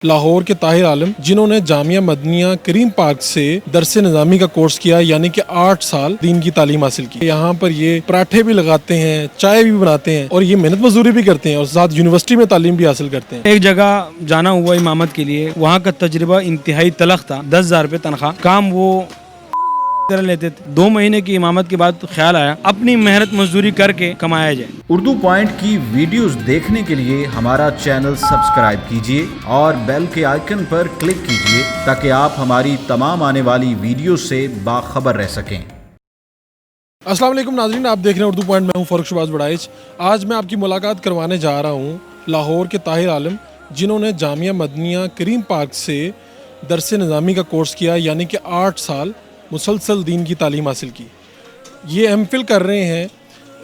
لاہور کے طاہر عالم جنہوں نے جامعہ مدنیہ کریم پارک سے درس نظامی کا کورس کیا، یعنی کہ 8 سال دین کی تعلیم حاصل کی۔ یہاں پر یہ پراٹھے بھی لگاتے ہیں، چائے بھی بناتے ہیں اور یہ محنت مزدوری بھی کرتے ہیں اور ساتھ یونیورسٹی میں تعلیم بھی حاصل کرتے ہیں۔ ایک جگہ جانا ہوا امامت کے لیے، وہاں کا تجربہ انتہائی تلخ تھا۔ 10,000 روپے تنخواہ، کام وہ طرح لیتے تھے۔ 2 مہینے کی امامت کے بعد خیال آیا اپنی محنت مزدوری کر کے کمایا جائے۔ اردو پوائنٹ کی ویڈیوز دیکھنے کے لیے ہمارا چینل سبسکرائب کیجیے اور بیل کے آئیکن پر کلک کیجیے تاکہ آپ ہماری تمام آنے والی ویڈیوز سے باخبر رہ سکیں۔ السلام علیکم ناظرین، آپ دیکھ رہے ہیں اردو پوائنٹ، میں ہوں فاروق شہباز بڑائچ۔ آج میں آپ کی ملاقات کروانے جا رہا ہوں لاہور کے طاہر عالم جنہوں نے جامعہ مدنیہ کریم پارک سے درس نظامی کا کورس کیا، یعنی کہ 8 سال مسلسل دین کی تعلیم حاصل کی۔ یہ ایم فل کر رہے ہیں،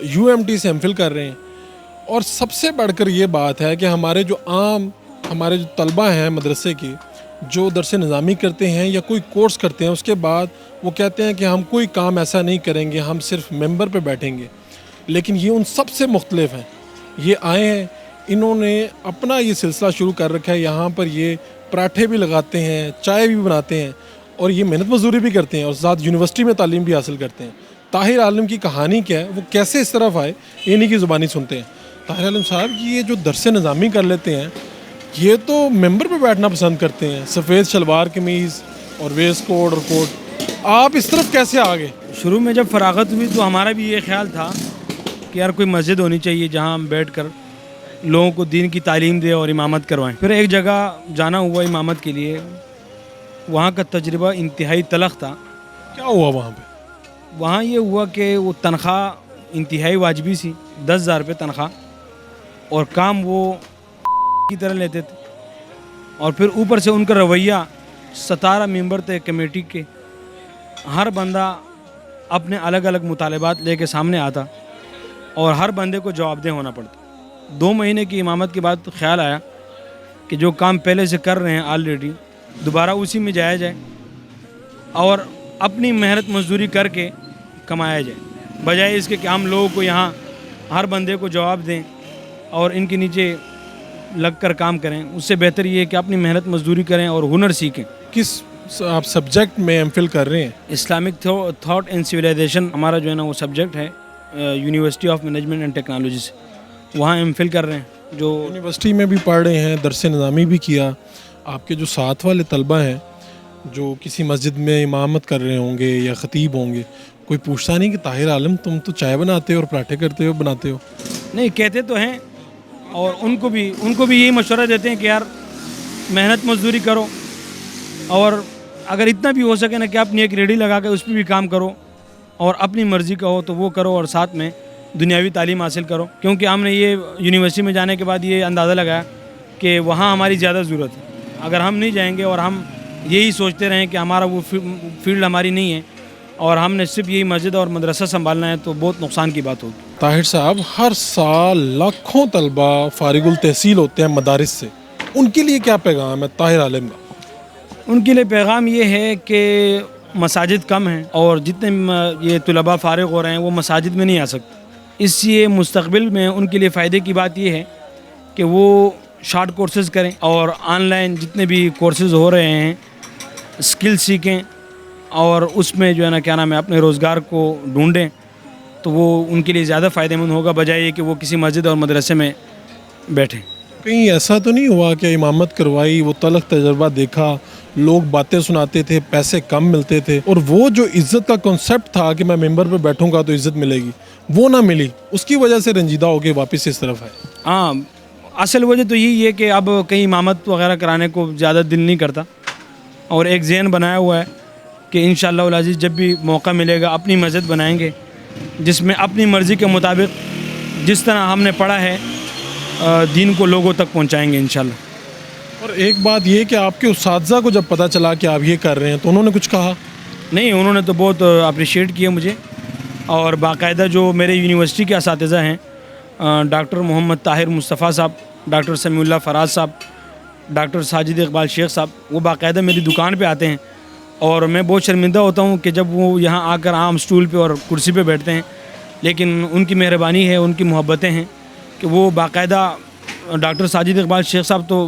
یو ایم ٹی سے ایم فل کر رہے ہیں، اور سب سے بڑھ کر یہ بات ہے کہ ہمارے جو طلبہ ہیں مدرسے کے، جو درس نظامی کرتے ہیں یا کوئی کورس کرتے ہیں، اس کے بعد وہ کہتے ہیں کہ ہم کوئی کام ایسا نہیں کریں گے، ہم صرف ممبر پہ بیٹھیں گے۔ لیکن یہ ان سب سے مختلف ہیں۔ یہ آئے ہیں، انہوں نے اپنا یہ سلسلہ شروع کر رکھا ہے۔ یہاں پر یہ پراٹھے بھی لگاتے ہیں، چائے بھی بناتے ہیں اور یہ محنت مزدوری بھی کرتے ہیں اور ساتھ یونیورسٹی میں تعلیم بھی حاصل کرتے ہیں۔ طاہر عالم کی کہانی کیا ہے، وہ کیسے اس طرف آئے، انہی کی زبانی سنتے ہیں۔ طاہر عالم صاحب، یہ جو درس نظامی کر لیتے ہیں، یہ تو ممبر پہ بیٹھنا پسند کرتے ہیں، سفید شلوار قمیض اور ویسٹ کوٹ اور کوٹ، آپ اس طرف کیسے آ گئے؟ شروع میں جب فراغت ہوئی تو ہمارا بھی یہ خیال تھا کہ یار کوئی مسجد ہونی چاہیے جہاں ہم بیٹھ کر لوگوں کو دین کی تعلیم دے اور امامت کروائیں۔ پھر ایک جگہ جانا ہوا امامت کے لیے، وہاں کا تجربہ انتہائی تلخ تھا۔ کیا ہوا وہاں پہ؟ وہاں یہ ہوا کہ وہ تنخواہ انتہائی واجبی سی، 10,000 روپے تنخواہ، اور کام وہ کی طرح لیتے تھے، اور پھر اوپر سے ان کا رویہ، 17 ممبر تھے کمیٹی کے، ہر بندہ اپنے الگ الگ مطالبات لے کے سامنے آتا اور ہر بندے کو جواب دہ ہونا پڑتا۔ 2 مہینے کی امامت کے بعد خیال آیا کہ جو کام پہلے سے کر رہے ہیں آلریڈی، دوبارہ اسی میں جایا جائے اور اپنی محنت مزدوری کر کے کمایا جائے، بجائے اس کے کہ ہم لوگوں کو یہاں ہر بندے کو جواب دیں اور ان کے نیچے لگ کر کام کریں۔ اس سے بہتر یہ ہے کہ اپنی محنت مزدوری کریں اور ہنر سیکھیں۔ کس آپ سبجیکٹ میں ایم فل کر رہے ہیں؟ اسلامک تھاٹ اینڈ سویلائزیشن ہمارا جو ہے نا وہ سبجیکٹ ہے، university of management and technology سے، وہاں ایم فل کر رہے ہیں۔ جو یونیورسٹی میں بھی پڑھ رہے ہیں، درس نظامی بھی کیا۔ آپ کے جو ساتھ والے طلبہ ہیں جو کسی مسجد میں امامت کر رہے ہوں گے یا خطیب ہوں گے، کوئی پوچھتا نہیں کہ طاہر عالم تم تو چائے بناتے ہو اور پراٹھے کرتے ہو بناتے ہو؟ نہیں، کہتے تو ہیں، اور ان کو بھی یہی مشورہ دیتے ہیں کہ یار محنت مزدوری کرو، اور اگر اتنا بھی ہو سکے نا کہ اپنی ایک ریڑھی لگا کے اس پہ بھی کام کرو، اور اپنی مرضی کا ہو تو وہ کرو، اور ساتھ میں دنیاوی تعلیم حاصل کرو۔ کیونکہ ہم نے یہ یونیورسٹی میں جانے کے بعد یہ اندازہ لگایا کہ وہاں ہماری زیادہ ضرورت ہے۔ اگر ہم نہیں جائیں گے اور ہم یہی سوچتے رہیں کہ ہمارا وہ فیلڈ ہماری نہیں ہے اور ہم نے صرف یہی مسجد اور مدرسہ سنبھالنا ہے، تو بہت نقصان کی بات ہوگی۔ طاہر صاحب، ہر سال لاکھوں طلبہ فارغ التحصیل ہوتے ہیں مدارس سے، ان کے لیے کیا پیغام ہے طاہر عالم کا؟ ان کے لیے پیغام یہ ہے کہ مساجد کم ہیں اور جتنے یہ طلباء فارغ ہو رہے ہیں وہ مساجد میں نہیں آ سکتے۔ اس لیے مستقبل میں ان کے لیے فائدے کی بات یہ ہے کہ وہ شارٹ کورسز کریں اور آن لائن جتنے بھی کورسز ہو رہے ہیں اسکل سیکھیں، اور اس میں جو ہے نا کیا نام ہے اپنے روزگار کو ڈھونڈیں، تو وہ ان کے لیے زیادہ فائدہ مند ہوگا، بجائے کہ وہ کسی مسجد اور مدرسے میں بیٹھیں۔ کہیں ایسا تو نہیں ہوا کہ امامت کروائی، وہ تلخ تجربہ دیکھا، لوگ باتیں سناتے تھے، پیسے کم ملتے تھے، اور وہ جو عزت کا کنسیپٹ تھا کہ میں ممبر پہ بیٹھوں گا تو عزت ملے گی، وہ نہ ملی، اس کی وجہ سے رنجیدہ ہو کے واپس اس طرف ہے؟ ہاں، اصل وجہ تو یہی ہے کہ اب کہیں امامت وغیرہ کرانے کو زیادہ دل نہیں کرتا، اور ایک ذہن بنایا ہوا ہے کہ انشاءاللہ العزیز جب بھی موقع ملے گا اپنی مسجد بنائیں گے، جس میں اپنی مرضی کے مطابق جس طرح ہم نے پڑھا ہے دین کو لوگوں تک پہنچائیں گے انشاءاللہ۔ اور ایک بات یہ کہ آپ کے اساتذہ کو جب پتہ چلا کہ آپ یہ کر رہے ہیں تو انہوں نے کچھ کہا؟ نہیں، انہوں نے تو بہت اپریشیٹ کیا مجھے، اور باقاعدہ جو میرے یونیورسٹی کے اساتذہ ہیں، ڈاکٹر محمد طاہر مصطفیٰ صاحب، ڈاکٹر سمیع اللہ فراز صاحب، ڈاکٹر ساجد اقبال شیخ صاحب، وہ باقاعدہ میری دکان پہ آتے ہیں، اور میں بہت شرمندہ ہوتا ہوں کہ جب وہ یہاں آ کر عام اسٹول پہ اور کرسی پہ بیٹھتے ہیں، لیکن ان کی مہربانی ہے، ان کی محبتیں ہیں کہ وہ باقاعدہ ڈاکٹر ساجد اقبال شیخ صاحب تو